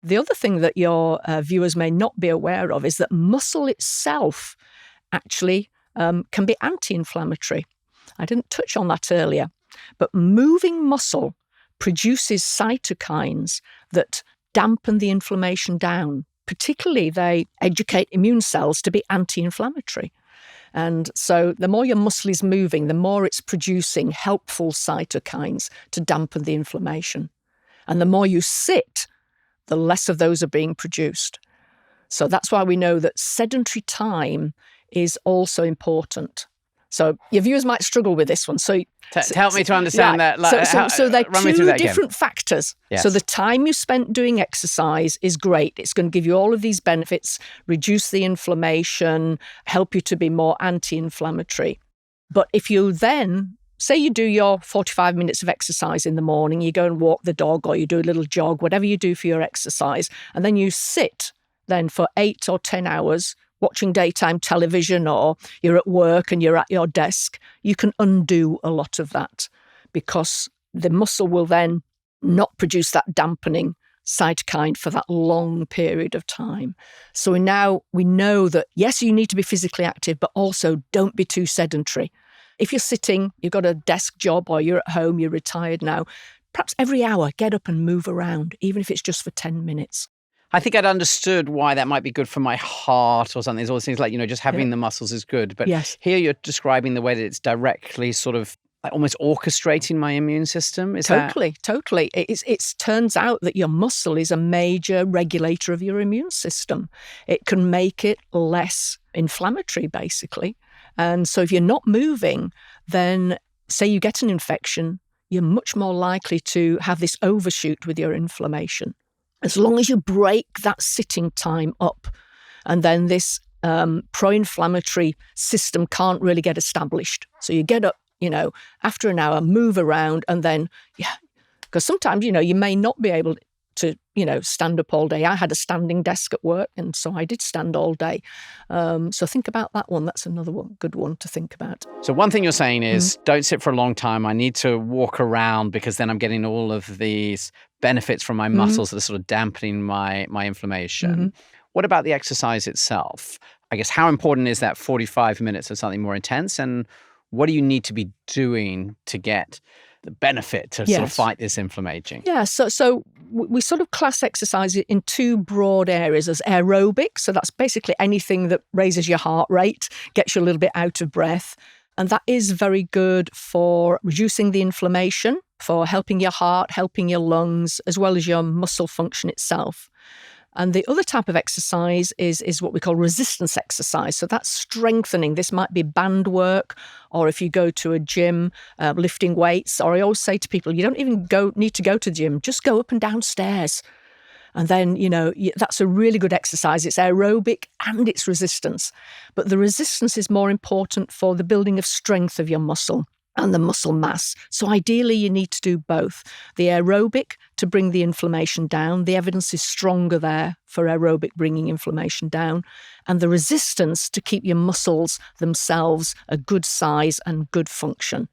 The other thing that your viewers may not be aware of is that muscle itself actually can be anti-inflammatory. I didn't touch on that earlier, but moving muscle produces cytokines that dampen the inflammation down. Particularly, they educate immune cells to be anti-inflammatory. And so the more your muscle is moving, the more it's producing helpful cytokines to dampen the inflammation. And the more you sit, the less of those are being produced. So that's why we know that sedentary time is also important. So your viewers might struggle with this one. So help me to understand that. So they're two different factors. Yes. So the time you spent doing exercise is great. It's going to give you all of these benefits, reduce the inflammation, help you to be more anti-inflammatory. But if you then, say you do your 45 minutes of exercise in the morning, you go and walk the dog or you do a little jog, whatever you do for your exercise, and then you sit then for 8 or 10 hours watching daytime television, or you're at work and you're at your desk, you can undo a lot of that because the muscle will then not produce that dampening cytokine for that long period of time. So now we know that, yes, you need to be physically active, but also don't be too sedentary. If you're sitting, you've got a desk job, or you're at home, you're retired now, perhaps every hour, get up and move around, even if it's just for 10 minutes. I think I'd understood why that might be good for my heart or something. There's all these things like, just having the muscles is good. But here you're describing the way that it's directly sort of like almost orchestrating my immune system. Totally. It turns out that your muscle is a major regulator of your immune system. It can make it less inflammatory, basically. And so if you're not moving, then say you get an infection, you're much more likely to have this overshoot with your inflammation. As long as you break that sitting time up, and then this pro-inflammatory system can't really get established. So you get up, after an hour, move around, and then, because sometimes, you may not be able to, stand up all day. I had a standing desk at work, and so I did stand all day. So think about that one. That's another good one to think about. So one thing you're saying is don't sit for a long time. I need to walk around because then I'm getting all of these benefits from my muscles that are sort of dampening my inflammation. What about the exercise itself? I guess how important is that 45 minutes of something more intense? And what do you need to be doing to get the benefit to sort of fight this inflammaging? Yeah, so we sort of class exercise in two broad areas as aerobic. So that's basically anything that raises your heart rate, gets you a little bit out of breath. And that is very good for reducing the inflammation, for helping your heart, helping your lungs, as well as your muscle function itself. And the other type of exercise is what we call resistance exercise. So that's strengthening. This might be band work, or if you go to a gym, lifting weights. Or I always say to people, you don't even need to go to the gym. Just go up and down stairs. And then, that's a really good exercise. It's aerobic and it's resistance. But the resistance is more important for the building of strength of your muscle and the muscle mass. So ideally, you need to do both. The aerobic to bring the inflammation down. The evidence is stronger there for aerobic bringing inflammation down. And the resistance to keep your muscles themselves a good size and good function.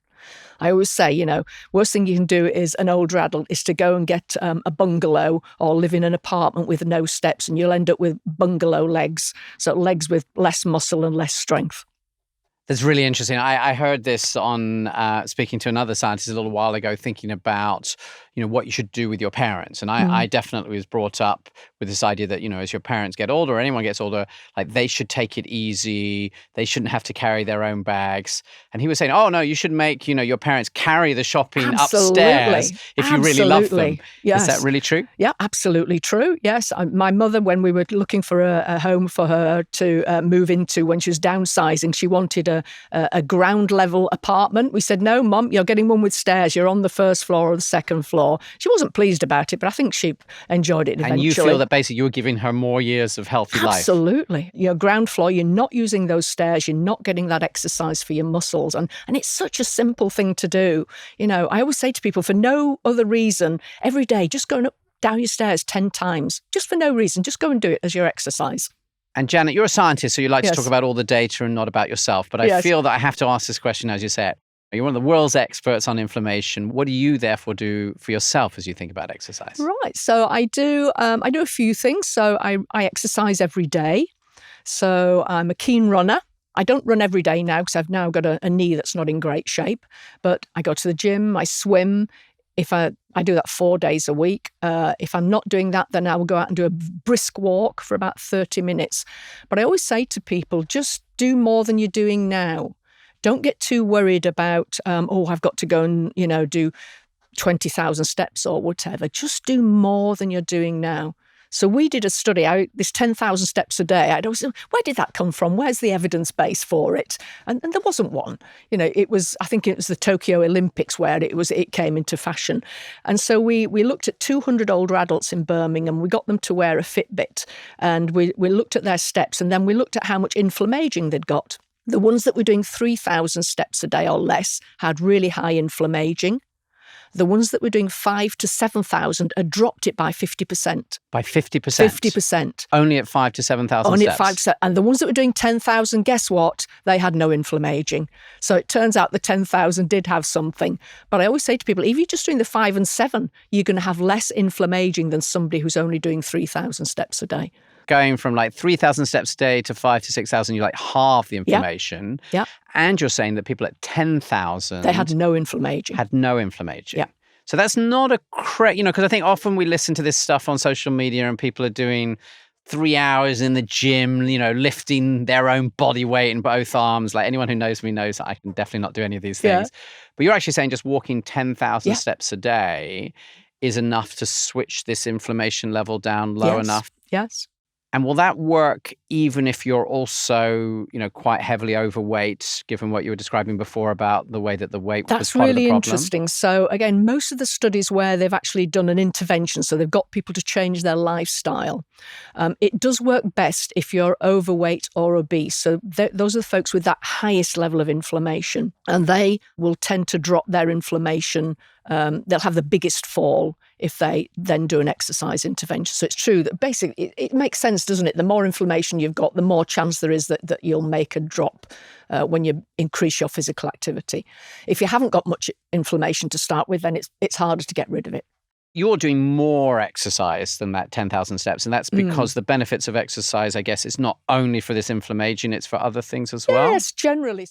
I always say, worst thing you can do as an older adult is to go and get a bungalow or live in an apartment with no steps, and you'll end up with bungalow legs. So legs with less muscle and less strength. That's really interesting. I heard this on speaking to another scientist a little while ago, thinking about, what you should do with your parents. And I definitely was brought up with this idea that, as your parents get older, or anyone gets older, like they should take it easy. They shouldn't have to carry their own bags. And he was saying, oh, no, you should make, your parents carry the shopping upstairs if you really love them. Yes. Is that really true? Yeah, absolutely true. Yes. My mother, when we were looking for a home for her to move into when she was downsizing, she wanted a ground level apartment. We said, no, Mum, you're getting one with stairs. You're on the first floor or the second floor. She wasn't pleased about it, but I think she enjoyed it eventually. And you feel that basically you were giving her more years of healthy life. Absolutely. Your ground floor, you're not using those stairs. You're not getting that exercise for your muscles. And it's such a simple thing to do. I always say to people, for no other reason, every day, just going up, down your stairs 10 times, just for no reason. Just go and do it as your exercise. And Janet, you're a scientist, so you like to talk about all the data and not about yourself. But I feel that I have to ask this question as you say it. You're one of the world's experts on inflammation. What do you therefore do for yourself as you think about exercise? Right. So I do a few things. So I exercise every day. So I'm a keen runner. I don't run every day now because I've now got a knee that's not in great shape. But I go to the gym, I swim. If I do that 4 days a week. If I'm not doing that, then I will go out and do a brisk walk for about 30 minutes. But I always say to people, just do more than you're doing now. Don't get too worried about, I've got to go and, do 20,000 steps or whatever. Just do more than you're doing now. So we did a study, this 10,000 steps a day. I'd always say, where did that come from? Where's the evidence base for it? And there wasn't one. I think it was the Tokyo Olympics where it came into fashion. And so we looked at 200 older adults in Birmingham. We got them to wear a Fitbit and we looked at their steps, and then we looked at how much inflammaging they'd got. The ones that were doing 3,000 steps a day or less had really high inflammaging. The ones that were doing 5,000 to 7,000 had dropped it by 50%. By 50%? 50%. Only at 5,000 to 7,000 Only steps? Only at 5%. And the ones that were doing 10,000, guess what? They had no inflammaging. So it turns out the 10,000 did have something. But I always say to people, if you're just doing the 5 and 7, you're going to have less inflammaging than somebody who's only doing 3,000 steps a day. Going from 3,000 steps a day to 5,000 to 6,000, you're half the inflammation. Yeah. And you're saying that people at 10,000... They had no inflammaging. Had no inflammaging. Yeah. So that's not a because I think often we listen to this stuff on social media and people are doing 3 hours in the gym, lifting their own body weight in both arms. Anyone who knows me knows that I can definitely not do any of these things. Yeah. But you're actually saying just walking 10,000 steps a day is enough to switch this inflammation level down low enough. Yes. And will that work even if you're also, quite heavily overweight, given what you were describing before about the way that the weight was part of the problem? That's really interesting. So again, most of the studies where they've actually done an intervention, so they've got people to change their lifestyle, it does work best if you're overweight or obese. So those are the folks with that highest level of inflammation, and they will tend to drop their inflammation. They'll have the biggest fall if they then do an exercise intervention. So it's true that basically it makes sense, doesn't it? The more inflammation you've got, the more chance there is that you'll make a drop when you increase your physical activity. If you haven't got much inflammation to start with, then it's harder to get rid of it. You're doing more exercise than that 10,000 steps. And that's because the benefits of exercise, I guess, it's not only for this inflammation, it's for other things as well. Yes, generally.